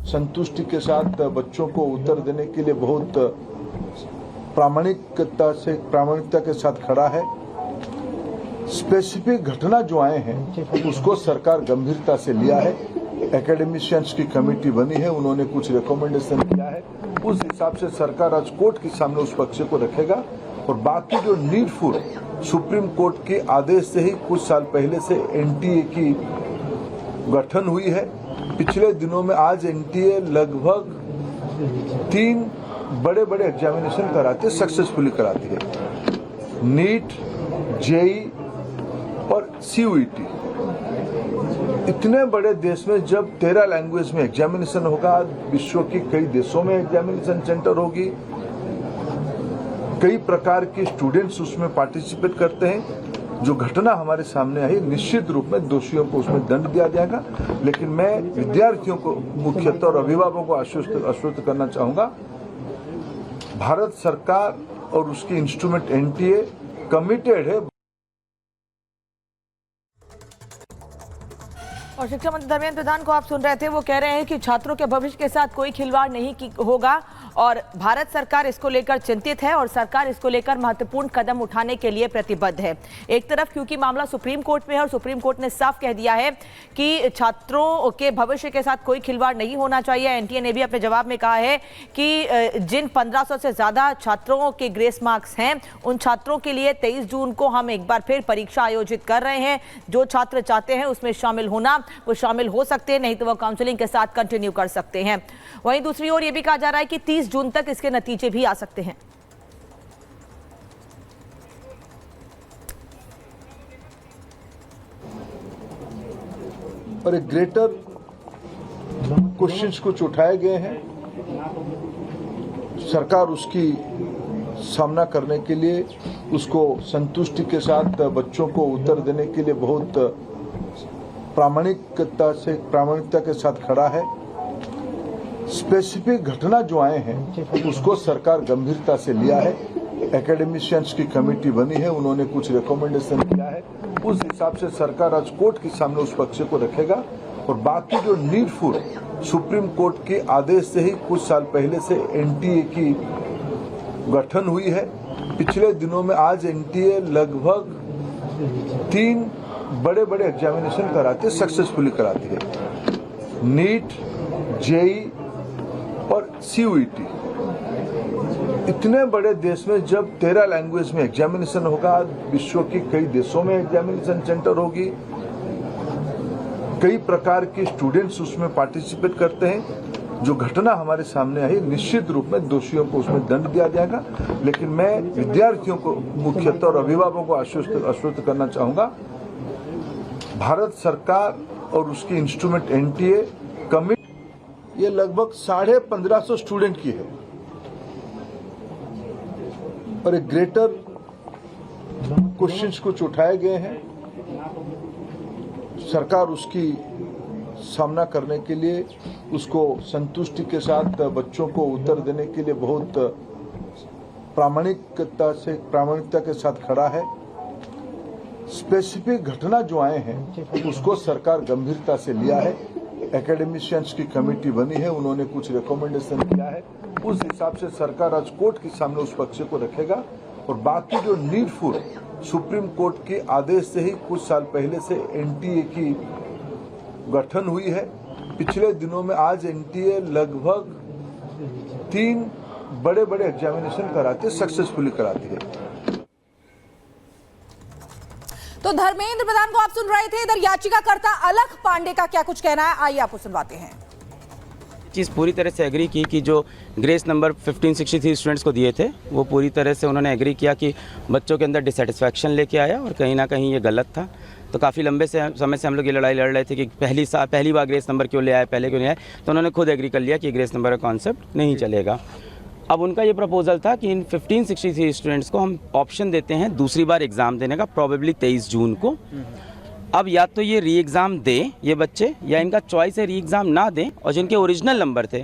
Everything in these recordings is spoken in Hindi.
संतुष्टि के साथ बच्चों को उत्तर देने के लिए बहुत प्रामाणिकता के साथ खड़ा है। स्पेसिफिक घटना जो आए हैं उसको सरकार गंभीरता से लिया है। एकेडमिशियंस की कमेटी बनी है, उन्होंने कुछ रिकमेंडेशन किया है, उस हिसाब से सरकार आज कोर्ट के सामने उस पक्ष को रखेगा। और बाकी जो नीडफुल सुप्रीम कोर्ट के आदेश से ही कुछ साल पहले से एनटीए की गठन हुई है। पिछले दिनों में आज एनटीए लगभग 3 बड़े एग्जामिनेशन कराते सक्सेसफुली कराती है, नीट, जेई और सीयूईटी। इतने बड़े देश में जब 13 लैंग्वेज में एग्जामिनेशन होगा, विश्व के कई देशों में एग्जामिनेशन सेंटर होगी, कई प्रकार के स्टूडेंट्स उसमें पार्टिसिपेट करते हैं। जो घटना हमारे सामने आई, निश्चित रूप में दोषियों को उसमें दंड दिया जाएगा। लेकिन मैं विद्यार्थियों को मुख्यतः और अभिभावकों को आश्वस्त करना चाहूंगा, भारत सरकार और उसकी इंस्ट्रूमेंट एनटीए कमिटेड है। और शिक्षा मंत्री धर्मेंद्र प्रधान को आप सुन रहे थे, वो कह रहे हैं कि छात्रों के भविष्य के साथ कोई खिलवाड़ नहीं होगा और भारत सरकार इसको लेकर चिंतित है और सरकार इसको लेकर महत्वपूर्ण कदम उठाने के लिए प्रतिबद्ध है। एक तरफ क्योंकि मामला सुप्रीम कोर्ट में है और सुप्रीम कोर्ट ने साफ कह दिया है कि छात्रों के भविष्य के साथ कोई खिलवाड़ नहीं होना चाहिए। एनटीए ने भी अपने जवाब में कहा है कि जिन 1500 से ज्यादा छात्रों के ग्रेस मार्क्स हैं, उन छात्रों के लिए 23 जून को हम एक बार फिर परीक्षा आयोजित कर रहे हैं। जो छात्र चाहते हैं उसमें शामिल होना, वो शामिल हो सकते हैं, नहीं तो वो काउंसलिंग के साथ कंटिन्यू कर सकते हैं। वहीं दूसरी ओर ये भी कहा जा रहा है कि 30 जून तक इसके नतीजे भी आ सकते हैं। और एक ग्रेटर क्वेश्चंस कुछ उठाए गए हैं, सरकार उसकी सामना करने के लिए, उसको संतुष्टि के साथ बच्चों को उत्तर देने के लिए बहुत प्रामाणिकता के साथ खड़ा है। स्पेसिफिक घटना जो आए हैं उसको सरकार गंभीरता से लिया है। एकेडमिशियंस की कमेटी बनी है, उन्होंने कुछ रिकमेंडेशन किया है, उस हिसाब से सरकार आज कोर्ट के सामने उस पक्ष को रखेगा। और बाकी जो नीडफुल सुप्रीम कोर्ट के आदेश से ही कुछ साल पहले से एनटीए की गठन हुई है। पिछले दिनों में आज एनटीए लगभग 3 बड़े एग्जामिनेशन कराते सक्सेसफुली कराती है, नीट, जेई और सीयूईटी। इतने बड़े देश में जब 13 लैंग्वेज में एग्जामिनेशन होगा, विश्व के कई देशों में एग्जामिनेशन सेंटर होगी, कई प्रकार के स्टूडेंट्स उसमें पार्टिसिपेट करते हैं। जो घटना हमारे सामने आई, निश्चित रूप में दोषियों को उसमें दंड दिया जाएगा। लेकिन मैं विद्यार्थियों को मुख्यतः और अभिभावकों को आश्वस्त करना चाहूंगा, भारत सरकार और उसकी इंस्ट्रूमेंट एनटीए कमिटी, ये लगभग 1550 स्टूडेंट की है। और एक ग्रेटर क्वेश्चंस कुछ उठाए गए हैं, सरकार उसकी सामना करने के लिए, उसको संतुष्टि के साथ बच्चों को उत्तर देने के लिए बहुत प्रामाणिकता के साथ खड़ा है। स्पेसिफिक घटना जो आए हैं उसको सरकार गंभीरता से लिया है। एकेडमिशियंस की कमेटी बनी है, उन्होंने कुछ रिकमेंडेशन किया है, उस हिसाब से सरकार आज कोर्ट के सामने उस पक्ष को रखेगा। और बाकी जो नीडफुल सुप्रीम कोर्ट के आदेश से ही कुछ साल पहले से एनटीए की गठन हुई है। पिछले दिनों में आज एनटीए लगभग 3 बड़े एग्जामिनेशन कराते सक्सेसफुली कराती है। तो धर्मेंद्र प्रधान को आप सुन रहे थे। इधर याचिकाकर्ता अलख पांडे का क्या कुछ कहना है, आइए आपको सुनवाते हैं। चीज़ पूरी तरह से एग्री की कि जो ग्रेस नंबर 1563 स्टूडेंट्स को दिए थे, वो पूरी तरह से उन्होंने एग्री किया कि बच्चों के अंदर डिससेटिस्फैक्शन लेके आया और कहीं ना कहीं ये गलत था। तो काफ़ी लंबे समय से हम लोग ये लड़ाई लड़ रहे थे कि पहली बार ग्रेस नंबर क्यों ले आए, पहले क्यों नहीं आए। तो उन्होंने खुद एग्री कर लिया कि ग्रेस नंबर का कॉन्सेप्ट नहीं चलेगा। अब उनका ये प्रपोजल था कि इन 1563 स्टूडेंट्स को हम ऑप्शन देते हैं दूसरी बार एग्ज़ाम देने का, प्रॉबेबली 23 जून को। अब या तो ये री एग्ज़ाम दें ये बच्चे, या इनका चॉइस है री एग्ज़ाम ना दें और जिनके ओरिजिनल नंबर थे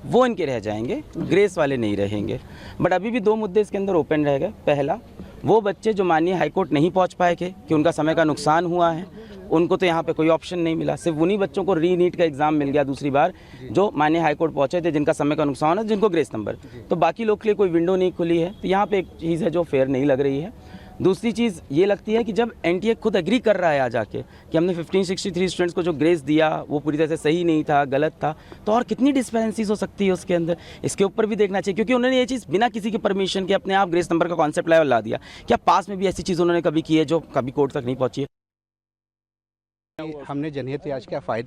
वो इनके रह जाएंगे, ग्रेस वाले नहीं रहेंगे। बट अभी भी 2 मुद्दे इसके अंदर ओपन रह गए। पहला, वो बच्चे जो माननीय हाईकोर्ट नहीं पहुंच पाए थे कि उनका समय का नुकसान हुआ है, उनको तो यहाँ पे कोई ऑप्शन नहीं मिला। सिर्फ उन्हीं बच्चों को री नीट का एग्ज़ाम मिल गया दूसरी बार, जो माननीय हाईकोर्ट पहुंचे थे, जिनका समय का नुकसान है, जिनको ग्रेस नंबर। तो बाकी लोग के लिए कोई विंडो नहीं खुली है। तो यहाँ पे एक चीज़ है जो फेयर नहीं लग रही है। दूसरी चीज़ ये लगती है कि जब एनटीए खुद एग्री कर रहा है आ जाके कि हमने 1563 स्टूडेंट्स को जो ग्रेस दिया वो पूरी तरह से सही नहीं था, गलत था, तो और कितनी डिस्पेरेंसीज हो सकती है उसके अंदर, इसके ऊपर भी देखना चाहिए। क्योंकि उन्होंने ये चीज़ बिना किसी की परमिशन के अपने आप ग्रेस नंबर का कॉन्सेप्ट लेवल ला दिया। क्या पास में भी ऐसी चीज़ उन्होंने कभी की है जो कभी कोर्ट तक नहीं पहुंची है? हमने जनहित याचिका फाइल